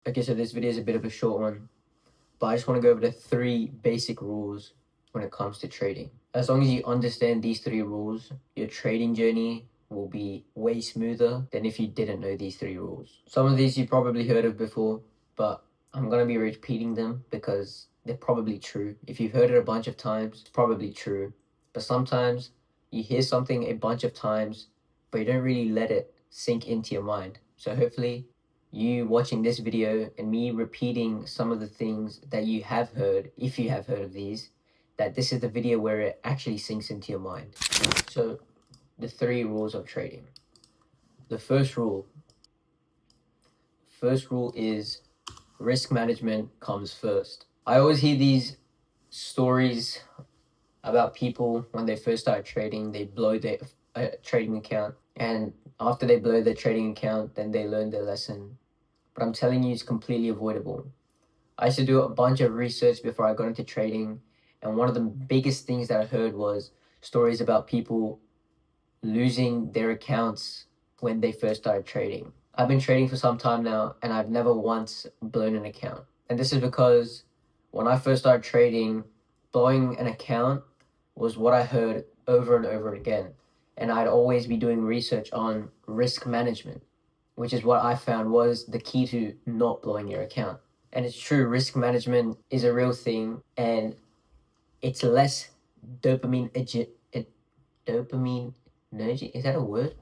Okay, so this video is a bit of a short one, but I just want to go over the 3 basic rules when it comes to trading. As long as you understand these 3 rules, your trading journey will be way smoother than if you didn't know these 3 rules. Some of these you probably heard of before, but I'm going to be repeating them because they're probably true. If you've heard it a bunch of times, it's probably true. But sometimes you hear something a bunch of times, but you don't really let it sink into your mind. So hopefully you watching this video and me repeating some of the things that you have heard, if you have heard of these, that this is the video where it actually sinks into your mind. So, the 3 rules of trading. The first rule is risk management comes first. I always hear these stories about people when they first start trading, they blow their trading account, and after they blow their trading account, then they learn their lesson. But I'm telling you, it's completely avoidable. I used to do a bunch of research before I got into trading, and one of the biggest things that I heard was stories about people losing their accounts when they first started trading. I've been trading for some time now, and I've never once blown an account. And this is because when I first started trading, blowing an account was what I heard over and over again. And I'd always be doing research on risk management, which is what I found was the key to not blowing your account. And it's true, risk management is a real thing, and it's less dopamine dopaminergic. Is that a word?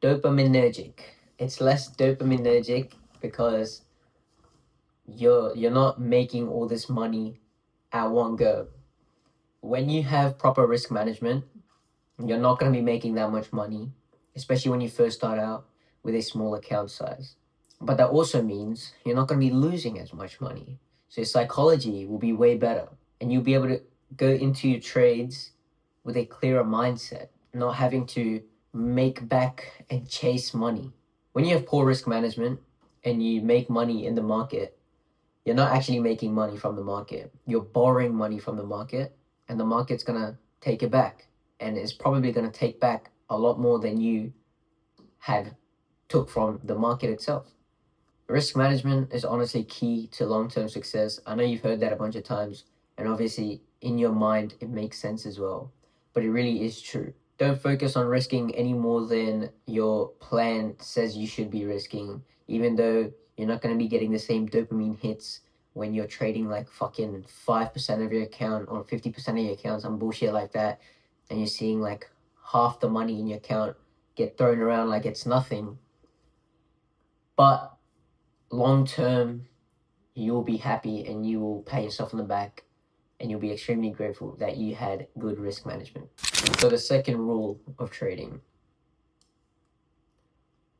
Dopaminergic. It's less dopaminergic because you're not making all this money at one go. When you have proper risk management, you're not going to be making that much money, especially when you first start out with a small account size. But that also means you're not going to be losing as much money. So your psychology will be way better, and you'll be able to go into your trades with a clearer mindset, not having to make back and chase money. When you have poor risk management and you make money in the market, you're not actually making money from the market. You're borrowing money from the market, and the market's going to take it back. And it's probably going to take back a lot more than you have took from the market itself. Risk management is honestly key to long-term success. I know you've heard that a bunch of times, and obviously in your mind it makes sense as well, but it really is true. Don't focus on risking any more than your plan says you should be risking, even though you're not going to be getting the same dopamine hits when you're trading like fucking 5% of your account or 50% of your account, some bullshit like that, and you're seeing like half the money in your account get thrown around like it's nothing. But long term, you will be happy and you will pat yourself on the back and you'll be extremely grateful that you had good risk management. So, the second rule of trading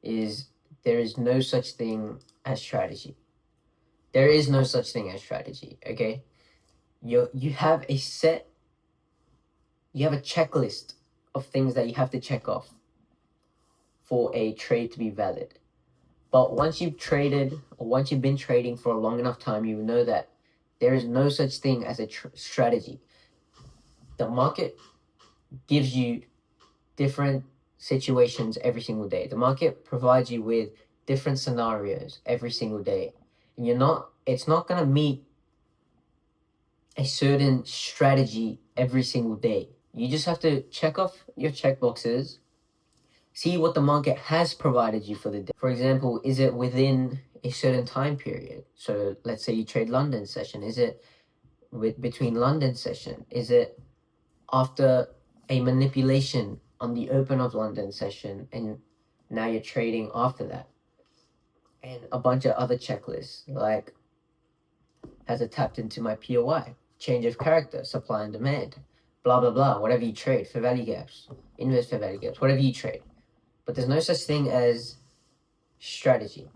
is there is no such thing as strategy. There is no such thing as strategy, okay? You have a checklist of things that you have to check off for a trade to be valid. But once you've traded, or once you've been trading for a long enough time, you know that there is no such thing as a strategy. The market gives you different situations every single day. The market provides you with different scenarios every single day. And it's not going to meet a certain strategy every single day. You just have to check off your checkboxes, see what the market has provided you for the day. For example, is it within a certain time period? So let's say you trade London session. Is it between London session? Is it after a manipulation on the open of London session and now you're trading after that? And a bunch of other checklists like, has it tapped into my POI? Change of character, supply and demand, blah blah blah, whatever you trade, fair value gaps, inverse fair value gaps, whatever you trade. But there's no such thing as strategy.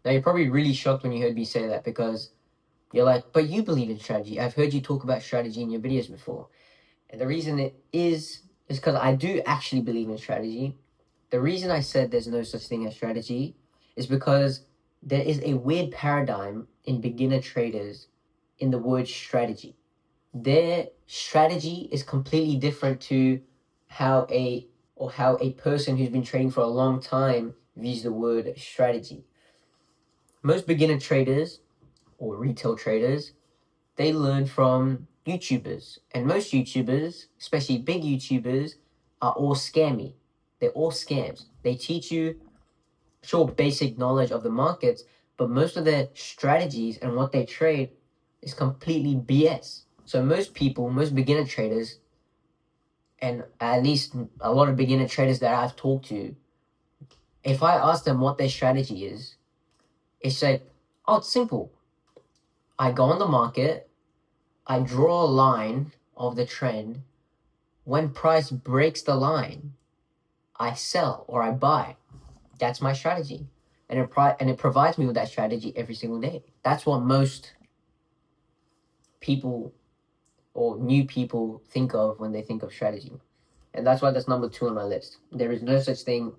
Now, you're probably really shocked when you heard me say that because you're like, but you believe in strategy. I've heard you talk about strategy in your videos before. And the reason it is because I do actually believe in strategy. The reason I said there's no such thing as strategy is because there is a weird paradigm in beginner traders in the word strategy. Their strategy is completely different to how a person who's been trading for a long time views the word strategy. most beginner traders or retail traders, they learn from YouTubers. And most YouTubers, especially big YouTubers, are all scammy. They're all scams. They teach you, sure, basic knowledge of the markets, but most of their strategies and what they trade is completely BS. So most people, most beginner traders, and at least a lot of beginner traders that I've talked to, if I ask them what their strategy is, it's like, oh, it's simple. I go on the market, I draw a line of the trend. When price breaks the line, I sell or I buy. That's my strategy. And it provides me with that strategy every single day. That's what most people or new people think of when they think of strategy. And that's why that's number 2 on my list. There is no such thing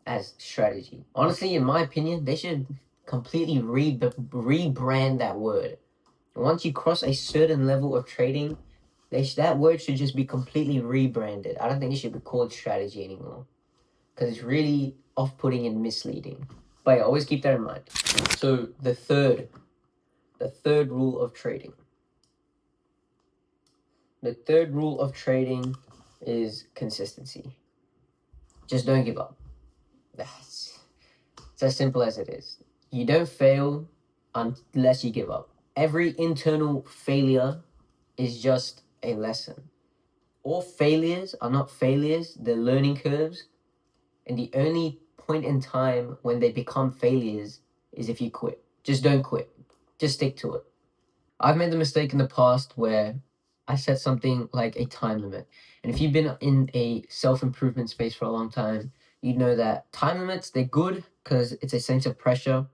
as strategy. Honestly, in my opinion, they should completely rebrand that word. Once you cross a certain level of trading, that word should just be completely rebranded. I don't think it should be called strategy anymore, because it's really off-putting and misleading. But yeah, always keep that in mind. So the third rule of trading. The third rule of trading is consistency. Just don't give up. It's as simple as it is. You don't fail unless you give up. Every internal failure is just a lesson. All failures are not failures, they're learning curves. And the only point in time when they become failures is if you quit. Just don't quit. Just stick to it. I've made the mistake in the past where I set something like a time limit. And if you've been in a self-improvement space for a long time, you know that time limits, they're good because it's a sense of pressure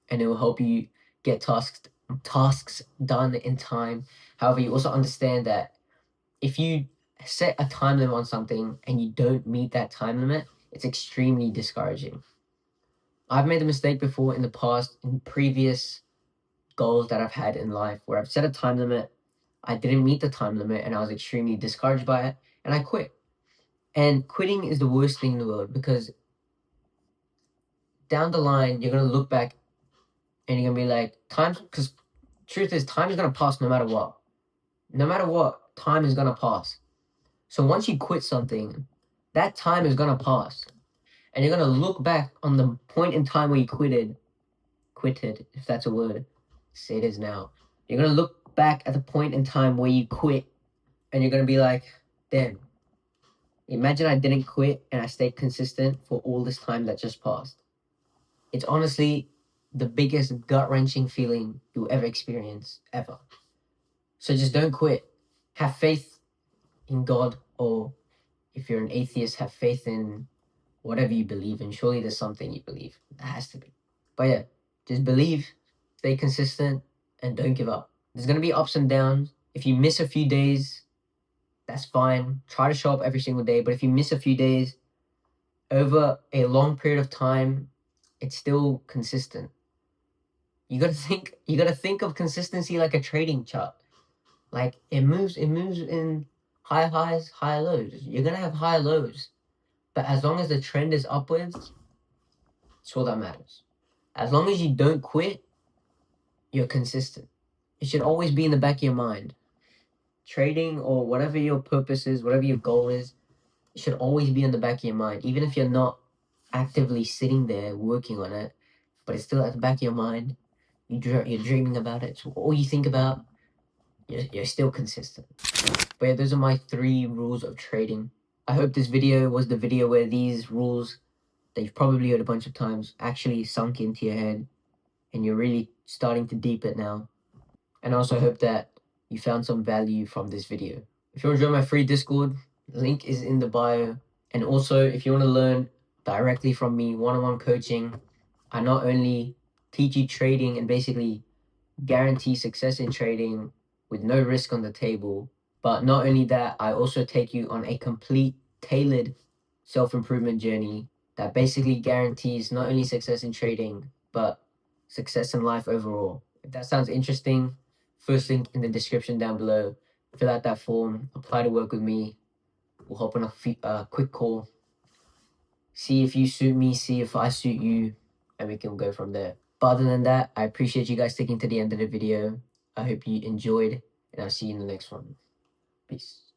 and it will help you get tasks done in time. However, you also understand that if you set a time limit on something and you don't meet that time limit, it's extremely discouraging. I've made the mistake before in the past, in previous goals that I've had in life, where I've set a time limit, I didn't meet the time limit, and I was extremely discouraged by it, and I quit. And quitting is the worst thing in the world, because down the line, you're going to look back and you're going to be like, because truth is, time is going to pass no matter what. No matter what, time is going to pass. So once you quit something, that time is going to pass. And you're going to look back on the point in time where you quitted, if that's a word, say it is now. You're going to look back at the point in time where you quit, and you're going to be like, damn, imagine I didn't quit and I stayed consistent for all this time that just passed. It's honestly the biggest gut-wrenching feeling you'll ever experience, ever. So just don't quit. Have faith in God, or if you're an atheist, have faith in whatever you believe in. Surely there's something you believe. There has to be. But yeah, just believe, stay consistent, and don't give up. There's going to be ups and downs. If you miss a few days, that's fine. Try to show up every single day. But if you miss a few days, over a long period of time, it's still consistent. You gotta think of consistency like a trading chart. Like it moves in high highs, high lows. You're gonna have high lows. But as long as the trend is upwards, it's all that matters. As long as you don't quit, you're consistent. It should always be in the back of your mind. Trading or whatever your purpose is, whatever your goal is, it should always be in the back of your mind. Even if you're not actively sitting there working on it, but it's still at the back of your mind. You're dreaming about it. So all you think about, you're still consistent. But yeah, those are my 3 rules of trading. I hope this video was the video where these rules that you've probably heard a bunch of times actually sunk into your head and you're really starting to deep it now. And I also hope that you found some value from this video. If you want to join my free Discord, link is in the bio. And also, if you want to learn directly from me, one-on-one coaching, I not only teach you trading and basically guarantee success in trading with no risk on the table, but not only that, I also take you on a complete tailored self-improvement journey that basically guarantees not only success in trading, but success in life overall. If that sounds interesting, first link in the description down below. Fill out that form, apply to work with me. We'll hop on a quick call, see if you suit me, see if I suit you, and we can go from there. But other than that, I appreciate you guys sticking to the end of the video. I hope you enjoyed, and I'll see you in the next one. Peace.